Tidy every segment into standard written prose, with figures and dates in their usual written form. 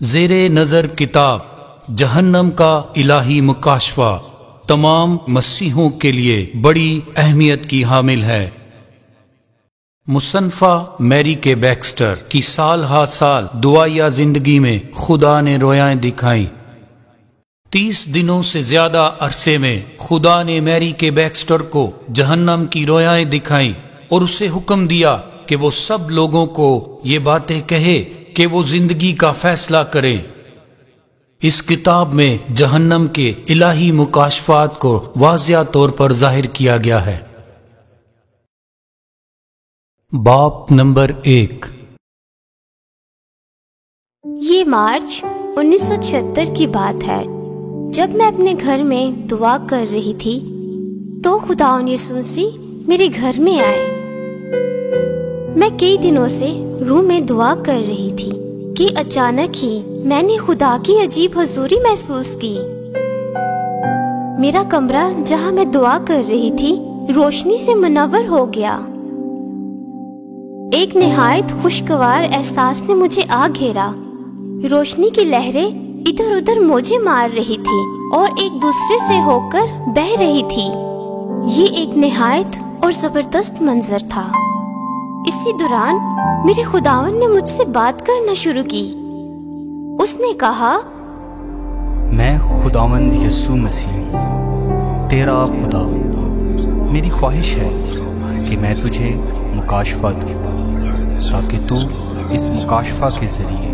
زیر نظر کتاب جہنم کا الہی مکاشفہ تمام مسیحوں کے لیے بڑی اہمیت کی حامل ہے۔ مصنفہ میری کے بیکسٹر کی سال ہا سال دعائیہ زندگی میں خدا نے رویائیں دکھائیں۔ 30 دنوں سے زیادہ عرصے میں خدا نے میری کے بیکسٹر کو جہنم کی رویائیں دکھائیں اور اسے حکم دیا کہ وہ سب لوگوں کو یہ باتیں کہے کہ وہ زندگی کا فیصلہ کریں۔ اس کتاب میں جہنم کے الہی مکاشفات کو واضح طور پر ظاہر کیا گیا ہے۔ باب نمبر 1۔ یہ مارچ 1976 کی بات ہے۔ جب میں اپنے گھر میں دعا کر رہی تھی تو خداوند یسوع مسیح میرے گھر میں آئے۔ میں کئی دنوں سے روح میں دعا کر رہی تھی کہ اچانک ہی میں نے خدا کی عجیب حضوری محسوس کی۔ میرا کمرہ جہاں میں دعا کر رہی تھی روشنی سے منور ہو گیا۔ ایک نہایت خوشگوار احساس نے مجھے آ گھیرا۔ روشنی کی لہریں ادھر ادھر موجیں مار رہی تھی اور ایک دوسرے سے ہو کر بہہ رہی تھی۔ یہ ایک نہایت اور زبردست منظر تھا۔ اسی دوران میرے خداوند نے مجھ سے بات کرنا شروع کی۔ اس نے کہا، میں خداوند یسوع مسیح تیرا خدا، میری خواہش ہے کہ میں تجھے مکاشفہ دوں تاکہ تو اس مکاشفہ کے ذریعے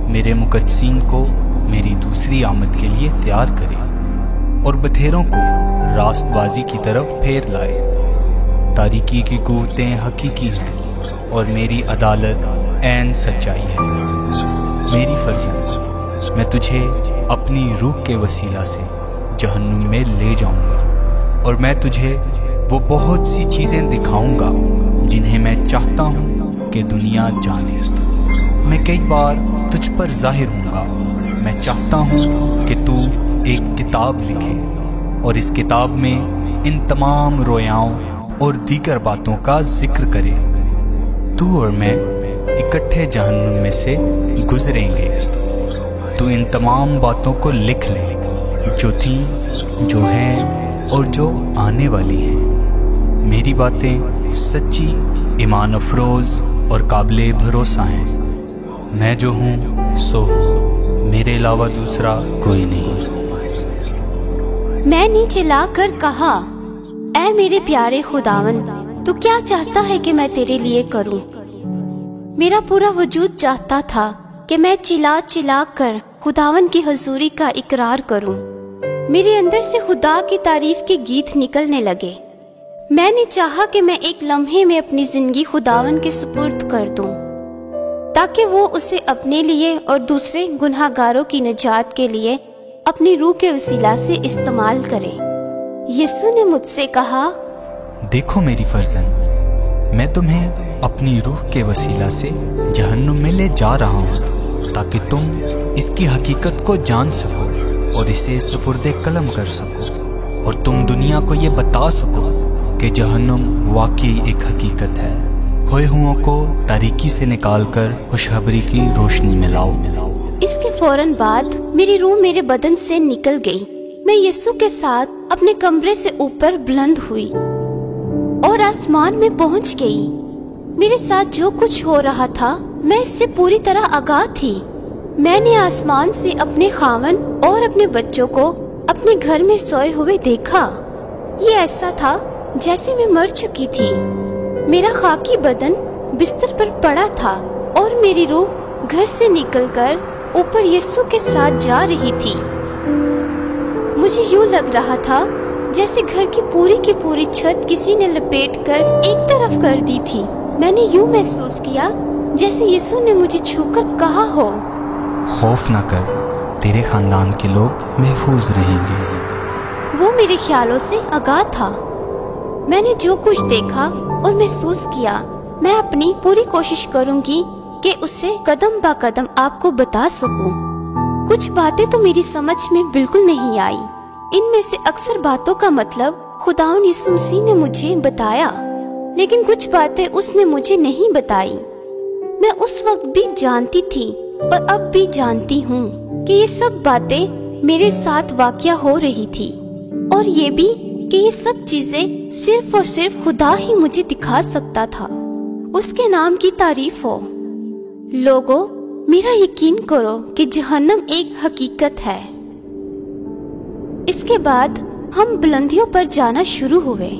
میرے مقدسین کو میری دوسری آمد کے لیے تیار کرے اور بتھیروں کو راست بازی کی طرف پھیر لائے۔ تاریکی کی قوتیں حقیقی ہیں اور میری عدالت عین سچائی ہے۔ میری فرزند، میں تجھے اپنی روح کے وسیلہ سے جہنم میں لے جاؤں گا اور میں تجھے وہ بہت سی چیزیں دکھاؤں گا جنہیں میں چاہتا ہوں کہ دنیا جانے۔ میں کئی بار تجھ پر ظاہر ہوں گا۔ میں چاہتا ہوں کہ تو ایک کتاب لکھے اور اس کتاب میں ان تمام رویاؤں اور دیگر باتوں کا ذکر کرے۔ تو اور میں اکٹھے جہنم میں سے گزریں گے۔ تو ان تمام باتوں کو لکھ لے جو تھیں، جو ہیں اور جو آنے والی ہیں۔ میری باتیں سچی، ایمان افروز اور قابل بھروسہ ہیں۔ میں جو ہوں سو ہوں، میرے علاوہ دوسرا کوئی نہیں۔ میں نے چلا کر کہا، اے میرے پیارے خداوند، تو کیا چاہتا ہے کہ میں تیرے لیے کروں؟ میرا پورا وجود چاہتا تھا کہ میں چلا چلا کر خداوند کی حضوری کا اقرار کروں۔ میرے اندر سے خدا کی تعریف کے گیت نکلنے لگے۔ میں نے چاہا کہ میں ایک لمحے میں اپنی زندگی خداوند کے سپرد کر دوں تاکہ وہ اسے اپنے لیے اور دوسرے گناہ گاروں کی نجات کے لیے اپنی روح کے وسیلہ سے استعمال کرے۔ یسوع نے مجھ سے کہا، دیکھو میری فرزند، میں تمہیں اپنی روح کے وسیلہ سے جہنم میں لے جا رہا ہوں تاکہ تم اس کی حقیقت کو جان سکو اور اسے سپرد قلم کر سکو، اور تم دنیا کو یہ بتا سکو کہ جہنم واقعی ایک حقیقت ہے۔ کھوئے ہوں کو تاریکی سے نکال کر خوشخبری کی روشنی میں لاؤ۔ اس کے فوراً بعد میری روح میرے بدن سے نکل گئی۔ میں یسوع کے ساتھ اپنے کمرے سے اوپر بلند ہوئی اور آسمان میں پہنچ گئی۔ میرے ساتھ جو کچھ ہو رہا تھا میں اس سے پوری طرح آگاہ تھی۔ میں نے آسمان سے اپنے خاوند اور اپنے بچوں کو اپنے گھر میں سوئے ہوئے دیکھا۔ یہ ایسا تھا جیسے میں مر چکی تھی۔ میرا خاکی بدن بستر پر پڑا تھا اور میری روح گھر سے نکل کر اوپر یسوع کے ساتھ جا رہی تھی۔ مجھے یوں لگ رہا تھا جیسے گھر کی پوری چھت کسی نے لپیٹ کر ایک طرف کر دی تھی۔ میں نے یوں محسوس کیا جیسے یسوع نے مجھے چھو کر کہا ہو، خوف نہ کر، تیرے خاندان کے لوگ محفوظ رہیں گے۔ وہ میرے خیالوں سے آگاہ تھا۔ میں نے جو کچھ دیکھا اور محسوس کیا، میں اپنی پوری کوشش کروں گی کہ اسے قدم با قدم آپ کو بتا سکوں۔ کچھ باتیں تو میری سمجھ میں بالکل نہیں آئی۔ ان میں سے اکثر باتوں کا مطلب خداوند یسوع مسیح نے مجھے بتایا، لیکن کچھ باتیں اس نے مجھے نہیں بتائی۔ میں اس وقت بھی جانتی تھی और अब भी जानती हूँ कि ये सब बातें मेरे साथ वाक़या हो रही थी, और ये भी कि ये सब चीजें सिर्फ और सिर्फ खुदा ही मुझे दिखा सकता था। उसके नाम की तारीफ हो। लोगों, मेरा यकीन करो कि जहन्नम एक हकीकत है। इसके बाद हम बुलंदियों पर जाना शुरू हुए।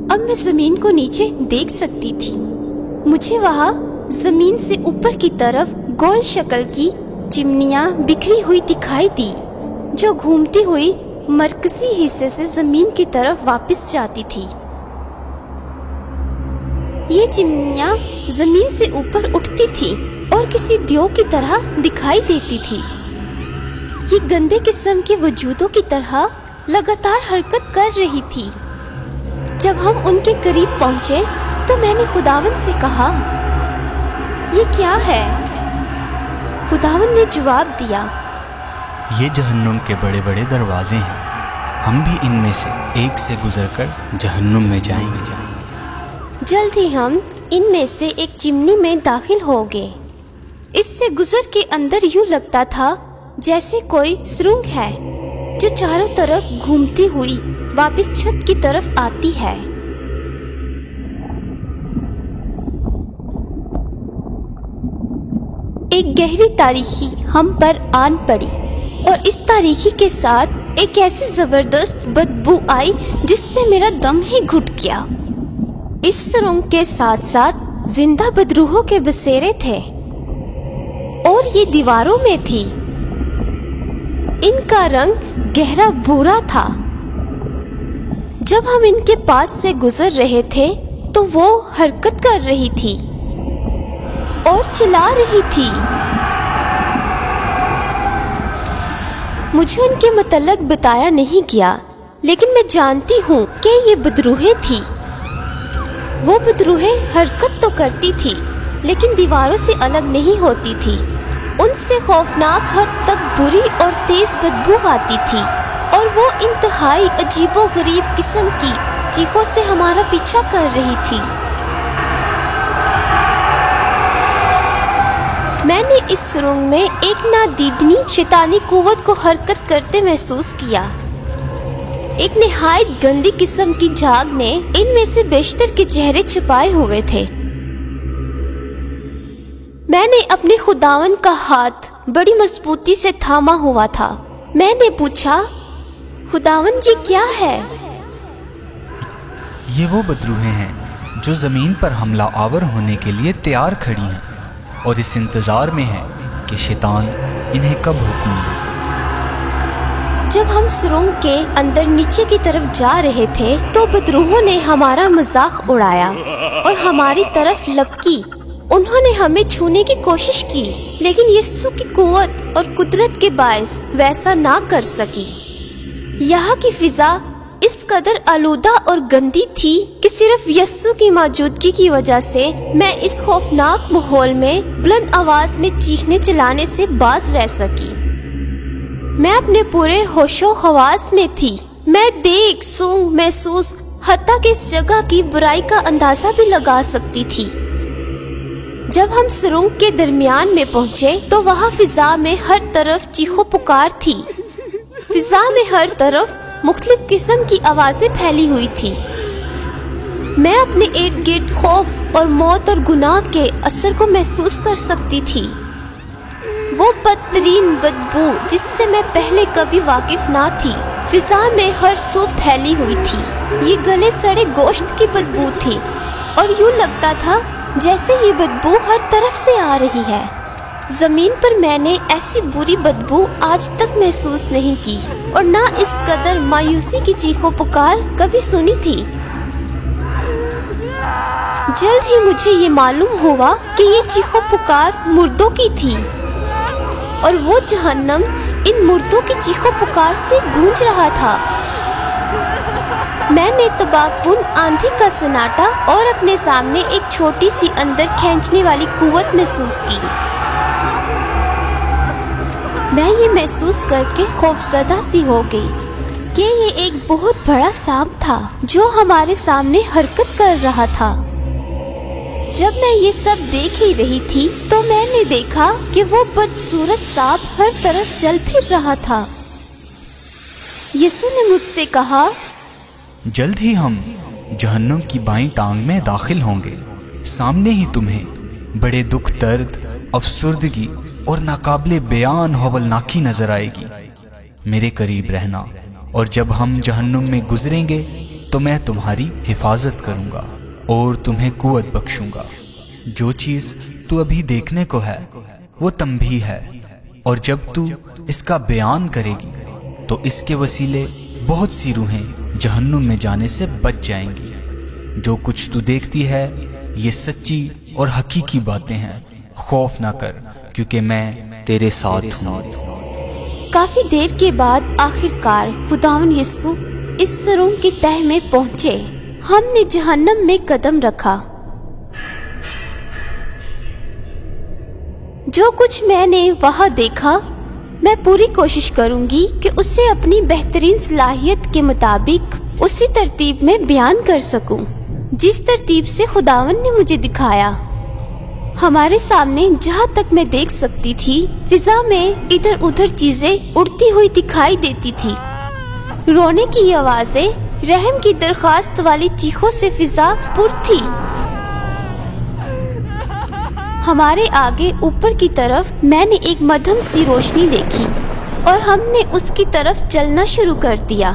अब मैं जमीन को नीचे देख सकती थी। मुझे वहाँ जमीन से ऊपर की तरफ गोल शक्ल की चिमनियाँ बिखरी हुई दिखाई दी, जो घूमती हुई मरकजी हिस्से से जमीन की तरफ वापस जाती थी। ये चिमनियाँ जमीन से ऊपर उठती थी और किसी दियो की तरह दिखाई देती थी। ये गंदे किस्म के वजूदों की तरह लगातार हरकत कर रही थी। जब हम उनके करीब पहुंचे तो मैंने खुदावन से कहा, ये क्या है? खुदावन ने जवाब दिया, ये जहन्नुम के बड़े बड़े दरवाजे हैं। हम भी इनमें से एक से गुजरकर जहन्नुम में जाएंगे। जल्द ही हम इनमें से एक चिमनी में दाखिल हो गए। इससे गुजर के अंदर यूं लगता था जैसे कोई सुरंग है जो चारों तरफ घूमती हुई वापस छत की तरफ आती है। एक गहरी तारीकी हम पर आन पड़ी और इस तारीकी के साथ एक ऐसी जबरदस्त बदबू आई जिससे मेरा दम ही घुट गया। इस सुरंग के साथ साथ जिंदा बदरूहों के बसेरे थे और ये दीवारों में थी। इनका रंग गहरा भूरा था। जब हम इनके पास से गुजर रहे थे तो वो हरकत कर रही थी और चिल्ला रही थी। मुझे उनके मतलब बताया नहीं गया, लेकिन मैं जानती हूँ कि ये बदरूहें थी। वो बदरूहें हरकत तो करती थी, लेकिन दीवारों से अलग नहीं होती थी। उनसे खौफनाक हद तक बुरी और तेज बदबू आती थी और वो इंतहाई अजीबोगरीब किस्म की चीखों से हमारा पीछा कर रही थी। मैंने इस सुरंग में एक नादीदनी शैतानी कुव्वत को हरकत करते महसूस किया। एक निहायत गंदी किस्म की झाग ने इनमें से बेशतर के चेहरे छिपाए हुए थे। मैंने अपने खुदावन का हाथ बड़ी मजबूती से थामा हुआ था। मैंने पूछा, खुदावन ये क्या है? ये वो बदरूहें हैं जो जमीन पर हमला आवर होने के लिए तैयार खड़ी हैं और इस इंतजार में हैं कि शैतान इन्हें कब हुक्म दे। जब हम सुरंग के अंदर नीचे की तरफ जा रहे थे तो बदरूहों ने हमारा मजाक उड़ाया और हमारी तरफ लपकी। उन्होंने हमें छूने की कोशिश की, लेकिन यीशु की कुव्वत और कुदरत के बायस वैसा ना कर सकी। यहाँ की फिजा इस कदर आलूदा और गंदी थी कि सिर्फ यीशु की मौजूदगी की वजह से मैं इस खौफनाक माहौल में बुलंद आवाज में चीखने चिल्लाने से बाज रह सकी। मैं अपने पूरे होशो खवास में थी। मैं देख, सूंघ, महसूस, हत्ता कि इस जगह की बुराई का अंदाजा भी लगा सकती थी। जब हम सुरंग के दरमियान में पहुंचे तो वहाँ फिजा में हर तरफ चीखो पुकार थी। फिजा में हर तरफ मुख्तलिफ किस्म की आवाजें फैली हुई थी। मैं अपने इर्द गिर्द खौफ और मौत और गुनाह के असर को महसूस कर सकती थी। वो बदतरीन बदबू जिससे मैं पहले कभी वाकिफ ना थी फिजा में हर सू फैली हुई थी। ये गले सड़े गोश्त की बदबू थी और यूं लगता था जैसे ये बदबू हर तरफ से आ रही है। जमीन पर मैंने ऐसी बुरी बदबू आज तक महसूस नहीं की और ना इस कदर मायूसी की चीखों पुकार कभी सुनी थी। जल्द ही मुझे ये मालूम हुआ कि ये चीखों पुकार मुर्दों की थी और वो जहन्नम इन मुर्दों की चीखों पुकार से गूंज रहा था। मैंने तबाहकुन आंधी का सन्नाटा और अपने सामने एक छोटी सी अंदर खींचने वाली कुव्वत महसूस की। मैं ये महसूस करके खौफजदा सी हो गई कि ये एक बहुत बड़ा सांप था जो हमारे सामने हरकत कर रहा था। जब मैं ये सब देख ही रही थी तो मैंने देखा कि वो बदसूरत सांप हर तरफ चल फिर रहा था। यीशु ने मुझसे कहा, जल्द ही हम जहन्नुम की बाईं टांग में दाखिल होंगे। सामने ही तुम्हें बड़े दुख, दर्द, अफसुर्दगी और नाकाबिले बयान हौलनाकी नजर आएगी। मेरे करीब रहना, और जब हम जहन्नुम में गुजरेंगे तो मैं तुम्हारी हिफाजत करूंगा और तुम्हें कुव्वत बख्शूंगा। जो चीज तू अभी देखने को है वो तंबीह है, और जब तू इसका बयान करेगी तो इसके वसीले बहुत सी रूहें जहन्नुम में जाने से बच जाएंगी। जो कुछ तू देखती है ये सच्ची और हकीकी बातें हैं। खौफ ना कर, क्योंकि मैं तेरे साथ हूँ। काफी देर के बाद आखिरकार खुदावन यीशु इस सुरंग की तह में पहुंचे। हमने जहन्नम में कदम रखा। जो कुछ मैंने वहां देखा, मैं पूरी कोशिश करूंगी कि उसे अपनी बेहतरीन सलाहियत के मुताबिक उसी तरतीब में बयान कर सकूं, जिस तरतीब से खुदावन ने मुझे दिखाया। हमारे सामने जहाँ तक मैं देख सकती थी, फिजा में इधर उधर चीजें उड़ती हुई दिखाई देती थी। रोने की आवाजें, रहम की दरख्वास्त वाली चीखों से फिजा पुर थी। हमारे आगे ऊपर की तरफ मैंने एक मध्यम सी रोशनी देखी और हमने उसकी तरफ चलना शुरू कर दिया।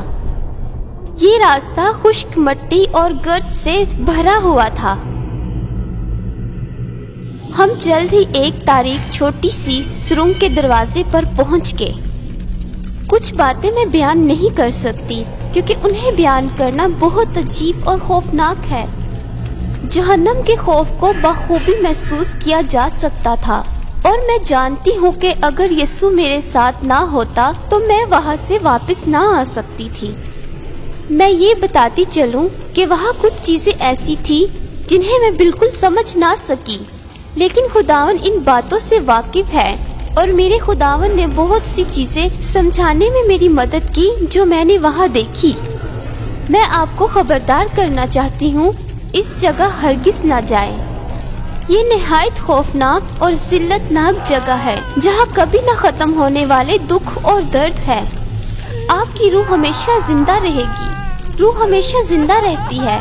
ये रास्ता खुश्क मिट्टी और गर्द से भरा हुआ था। हम जल्द ही एक तारीक छोटी सी सुरंग के दरवाजे पर पहुंच गए। कुछ बातें मैं बयान नहीं कर सकती, क्योंकि उन्हें बयान करना बहुत अजीब और खौफनाक है। जहन्नम के खौफ को बखूबी महसूस किया जा सकता था, और मैं जानती हूँ कि अगर यीशु मेरे साथ ना होता तो मैं वहाँ से वापस ना आ सकती थी। मैं ये बताती चलूँ कि वहाँ कुछ चीजें ऐसी थी जिन्हें मैं बिल्कुल समझ ना सकी, लेकिन खुदावन इन बातों से वाकिफ है, और मेरे खुदावन ने बहुत सी चीजें समझाने में मेरी मदद की जो मैंने वहाँ देखी। मैं आपको खबरदार करना चाहती हूँ, इस जगह हरगिज ना जाए। ये निहायत खौफनाक और जिल्लतनाक जगह है, जहाँ कभी न खत्म होने वाले दुख और दर्द है। आपकी रूह हमेशा जिंदा रहेगी। रूह हमेशा जिंदा रहती है।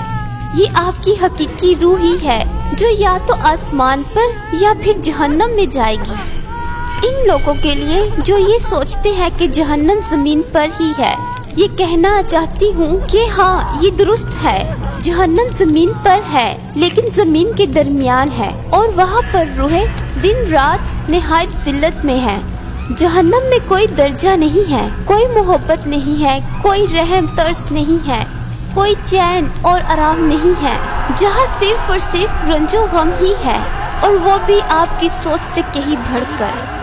ये आपकी हकीकी रूह ही है जो या तो आसमान पर या फिर जहन्नम में जाएगी। इन लोगों के लिए जो ये सोचते हैं कि जहन्नम जमीन पर ही है, ये कहना चाहती हूँ कि हाँ, ये दुरुस्त है। जहन्नम जमीन पर है, लेकिन जमीन के दरमियान है, और वहाँ पर रूहें दिन रात निहायत जिल्लत में है। जहन्नम में कोई दर्जा नहीं है, कोई मोहब्बत नहीं है, कोई रहम तरस नहीं है, कोई चैन और आराम नहीं है। जहाँ सिर्फ और सिर्फ रंजो गम ही है, और वो भी आपकी सोच से कहीं बढ़कर।